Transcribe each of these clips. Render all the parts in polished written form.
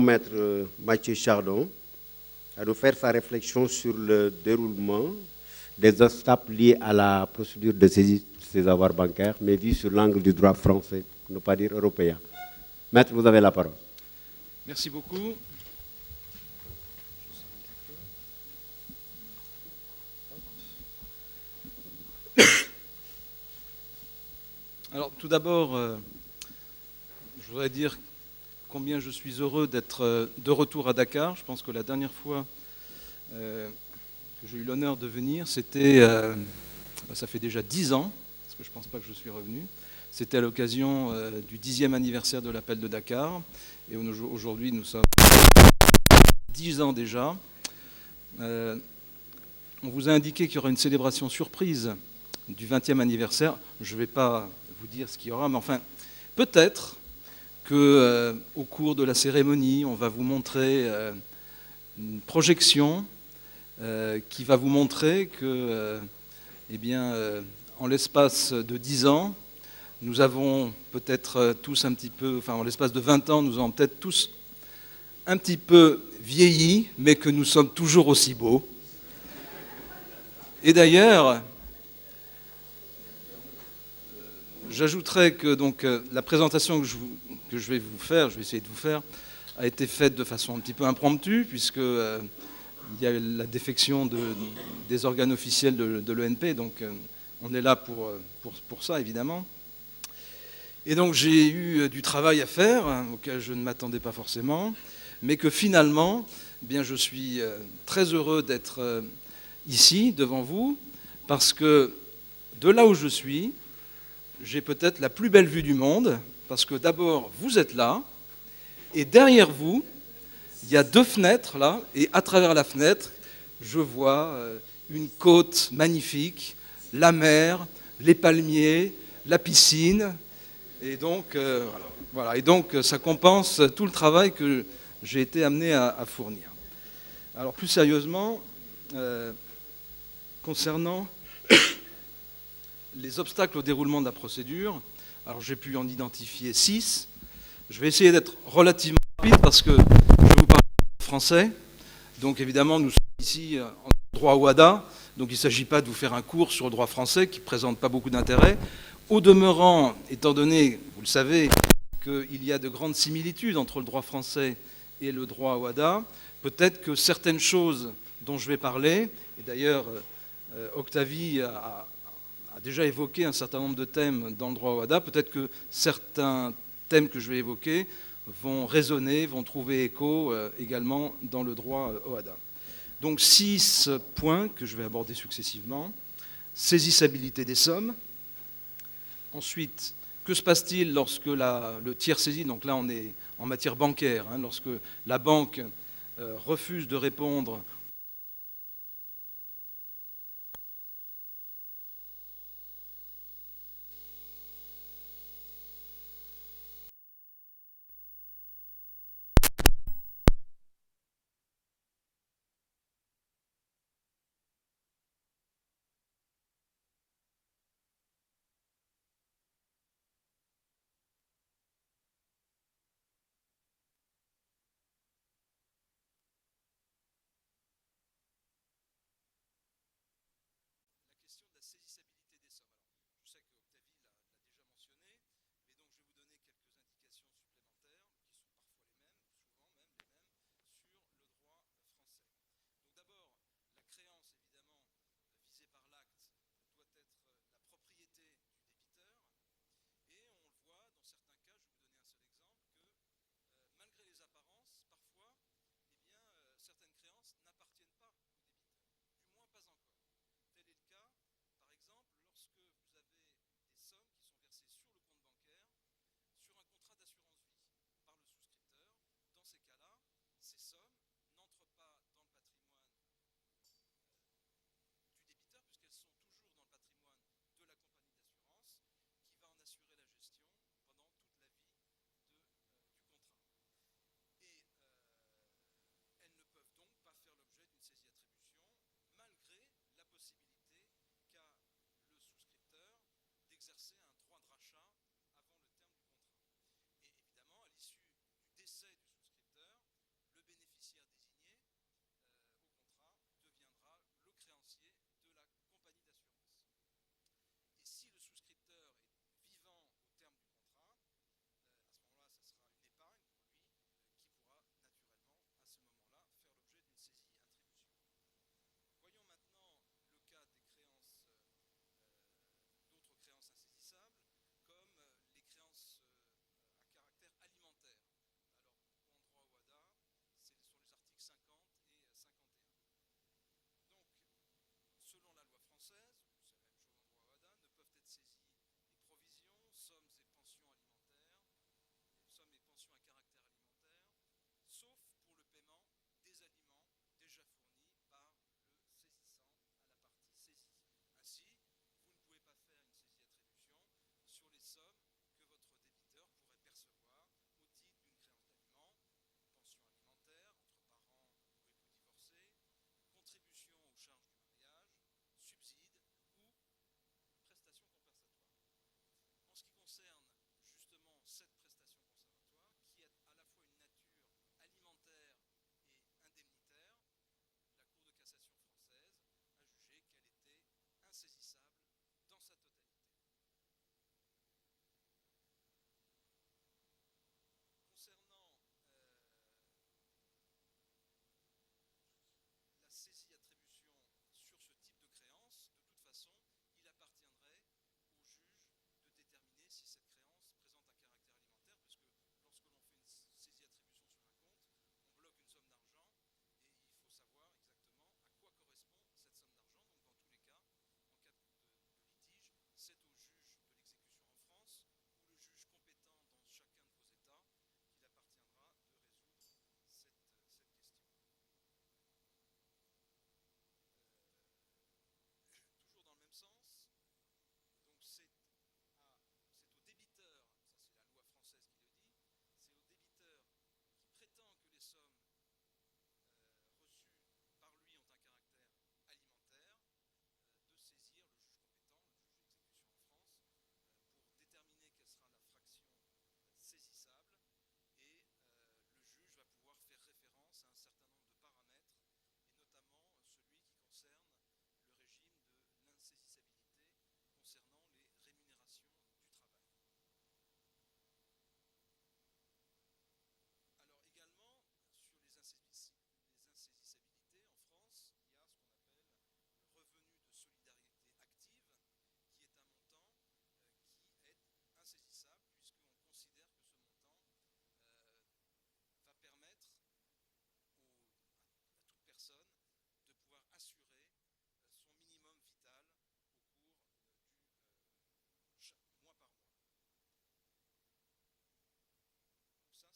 Maître Mathieu Chardon à nous faire sa réflexion sur le déroulement des obstacles liés à la procédure de saisie de ces avoirs bancaires, mais vu sur l'angle du droit français, pour ne pas dire européen. Maître, vous avez la parole. Merci beaucoup. Alors, tout d'abord, je voudrais dire combien je suis heureux d'être de retour à Dakar. Je pense que la dernière fois que j'ai eu l'honneur de venir, c'était, ça fait déjà 10 ans, parce que je ne pense pas que je suis revenu. C'était à l'occasion du 10e anniversaire de l'appel de Dakar. Et aujourd'hui, nous sommes 10 ans déjà. On vous a indiqué qu'il y aura une célébration surprise du 20e anniversaire. Je ne vais pas vous dire ce qu'il y aura, mais enfin, peut-être qu'au cours de la cérémonie, on va vous montrer une projection qui va vous montrer que, en l'espace de 10 ans, nous avons peut-être tous un petit peu, enfin en l'espace de 20 ans, nous avons peut-être tous un petit peu vieilli, mais que nous sommes toujours aussi beaux. Et d'ailleurs, j'ajouterais que donc, la présentation que je vais vous faire, je vais essayer de vous faire, a été faite de façon un petit peu impromptue, puisque il y a la défection des organes officiels de l'ENP, donc on est là pour ça, évidemment. Et donc j'ai eu du travail à faire, auquel je ne m'attendais pas forcément, mais que finalement, eh bien, je suis très heureux d'être ici, devant vous, parce que de là où je suis, j'ai peut-être la plus belle vue du monde, parce que d'abord, vous êtes là, et derrière vous, il y a 2 fenêtres, là, et à travers la fenêtre, je vois une côte magnifique, la mer, les palmiers, la piscine, et donc, voilà. Et donc ça compense tout le travail que j'ai été amené à fournir. Alors plus sérieusement, concernant les obstacles au déroulement de la procédure, alors j'ai pu en identifier 6. Je vais essayer d'être relativement rapide parce que je vais vous parler français. Donc évidemment, nous sommes ici en droit OHADA, donc il ne s'agit pas de vous faire un cours sur le droit français qui ne présente pas beaucoup d'intérêt. Au demeurant, étant donné, vous le savez, qu'il y a de grandes similitudes entre le droit français et le droit OHADA, peut-être que certaines choses dont je vais parler, et d'ailleurs Octavie a déjà évoqué un certain nombre de thèmes dans le droit OHADA, peut-être que certains thèmes que je vais évoquer vont résonner, vont trouver écho également dans le droit OHADA. Donc 6 points que je vais aborder successivement. Saisissabilité des sommes. Ensuite, que se passe-t-il lorsque le tiers saisi, donc là on est en matière bancaire, lorsque la banque refuse de répondre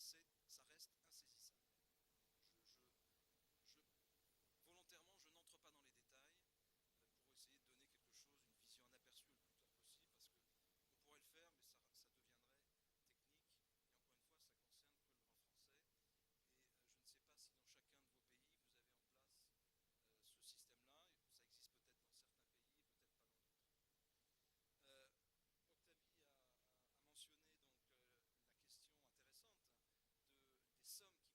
ça reste insaisissable. Volontairement, je n'entre pas dans les détails pour essayer de donner quelque chose, une vision, un aperçu le plus clair possible, parce qu'on pourrait le faire, mais ça deviendrait technique. Et encore une fois, ça concerne que le droit français. Et je ne sais pas si dans chacun de vos pays, vous avez en place ce système-là. Ça existe peut-être dans certains pays, peut-être pas dans d'autres. Octavie a mentionné donc la question intéressante des sommes qui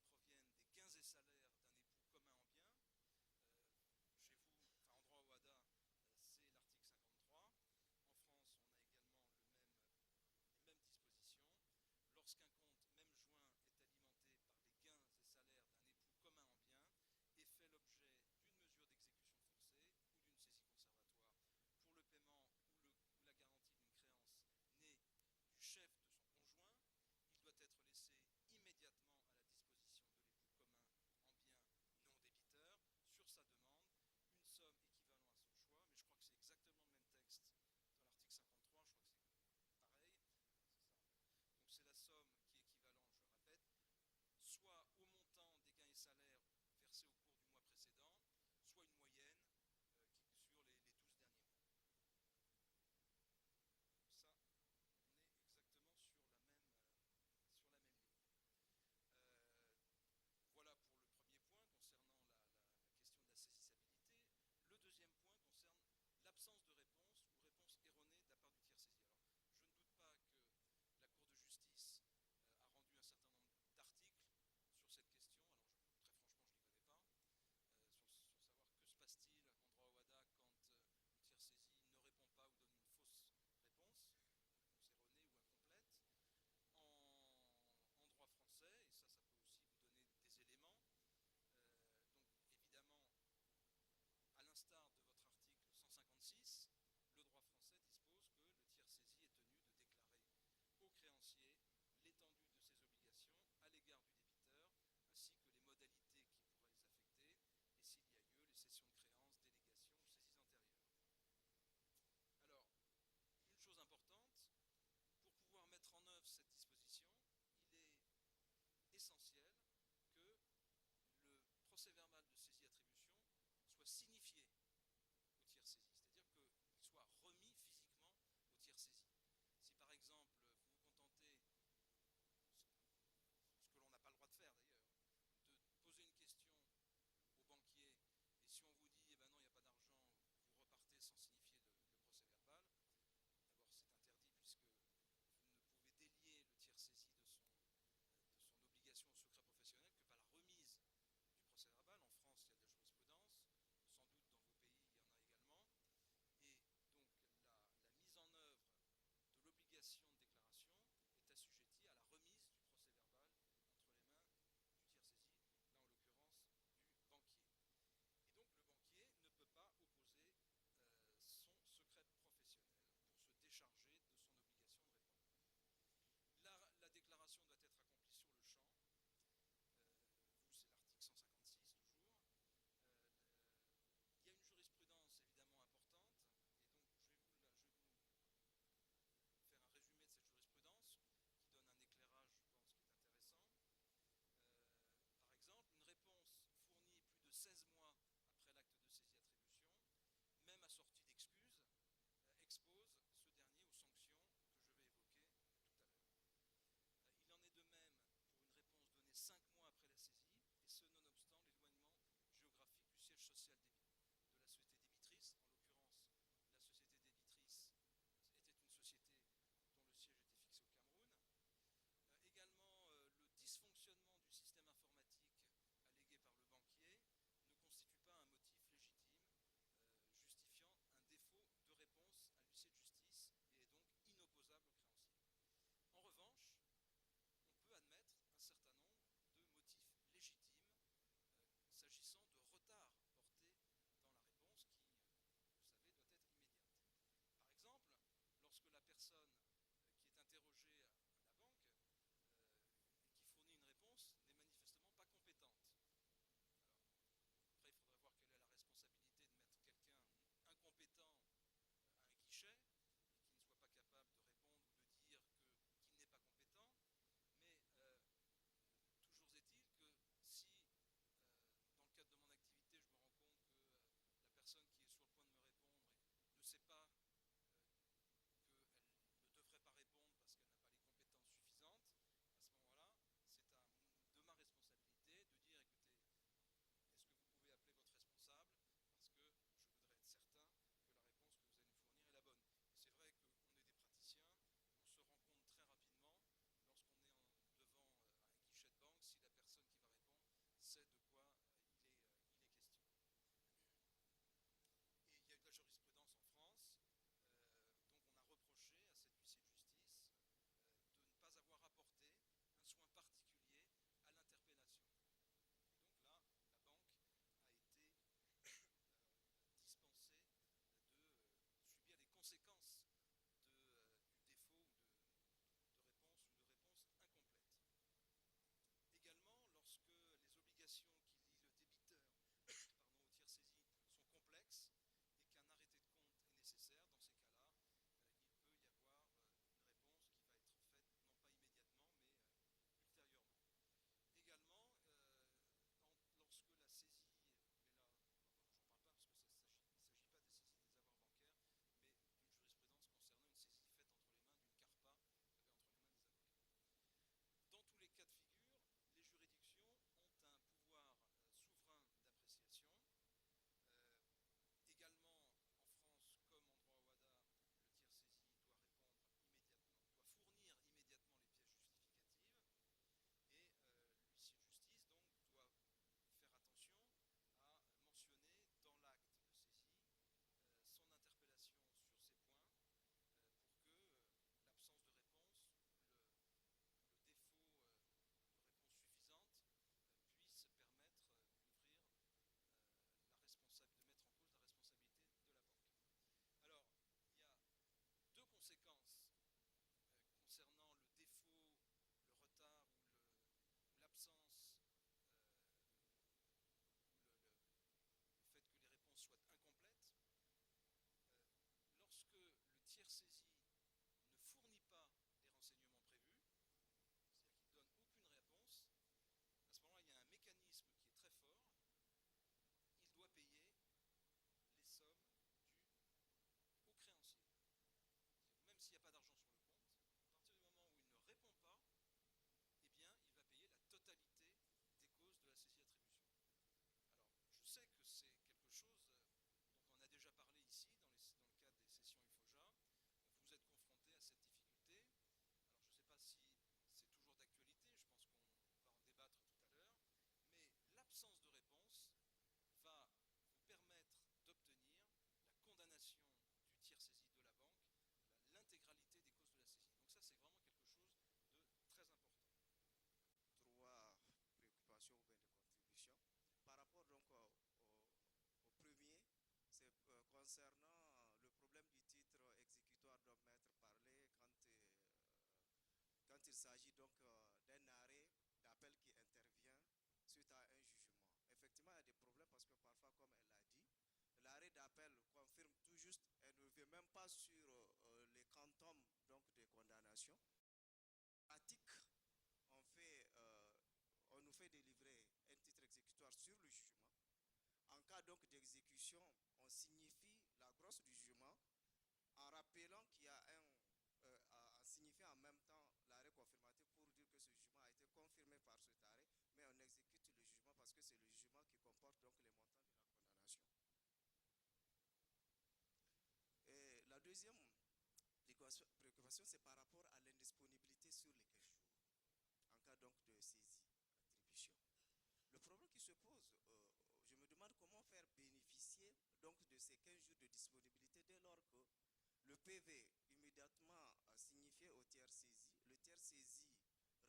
concernant le problème du titre exécutoire dont Maître parlait, quand il s'agit donc d'un arrêt d'appel qui intervient suite à un jugement. Effectivement, il y a des problèmes parce que parfois, comme elle l'a dit, l'arrêt d'appel confirme tout juste, elle ne revient même pas sur les quantums donc, des condamnations. En pratique, on nous fait délivrer un titre exécutoire sur le jugement. En cas donc d'exécution, on signifie la grosse du jugement en rappelant qu'il y a en signifiant en même temps l'arrêt confirmatif pour dire que ce jugement a été confirmé par cet arrêt, mais on exécute le jugement parce que c'est le jugement qui comporte donc les montants de la condamnation. Et la deuxième préoccupation, c'est par rapport à l'indisponibilité sur les 15 jours, en cas donc de saisie, attribution. Le problème qui se pose, je me demande comment faire bénéficier donc de ces 15 jours de disponibilité dès lors que le PV immédiatement signifié au tiers saisi, le tiers saisi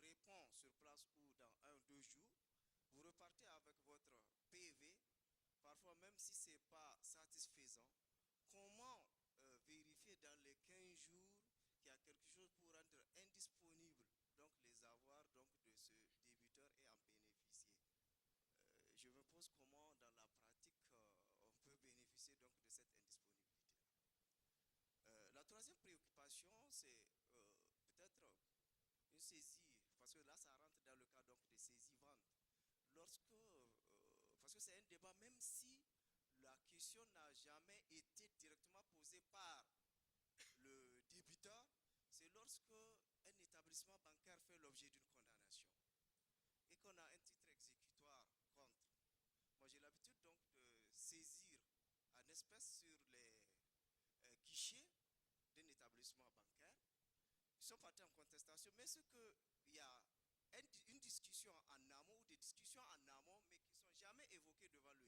répond sur place ou dans 1 ou 2 jours, vous repartez avec votre PV, parfois même si ce n'est pas satisfaisant, comment vérifier dans les 15 jours qu'il y a quelque chose pour rendre indisponible donc les avoirs donc, de ce débiteur et en bénéficier. Je me pose comment dans la pratique on peut bénéficier donc de cette indisponibilité. La troisième préoccupation, c'est peut-être une saisie, parce que là ça rentre dans le cas donc de saisie-vente. Parce que c'est un débat, même si la question n'a jamais été directement posée par le débiteur, c'est lorsque un établissement bancaire fait l'objet d'une condamnation et qu'on a un titre exécutoire contre. Moi j'ai l'habitude donc de saisir en espèces sur les guichets d'un établissement bancaire. Ils sont partis en contestation, mais ce qu'il y a une discussion en amont ou des discussions en amont, mais qui ne sont jamais évoquées devant le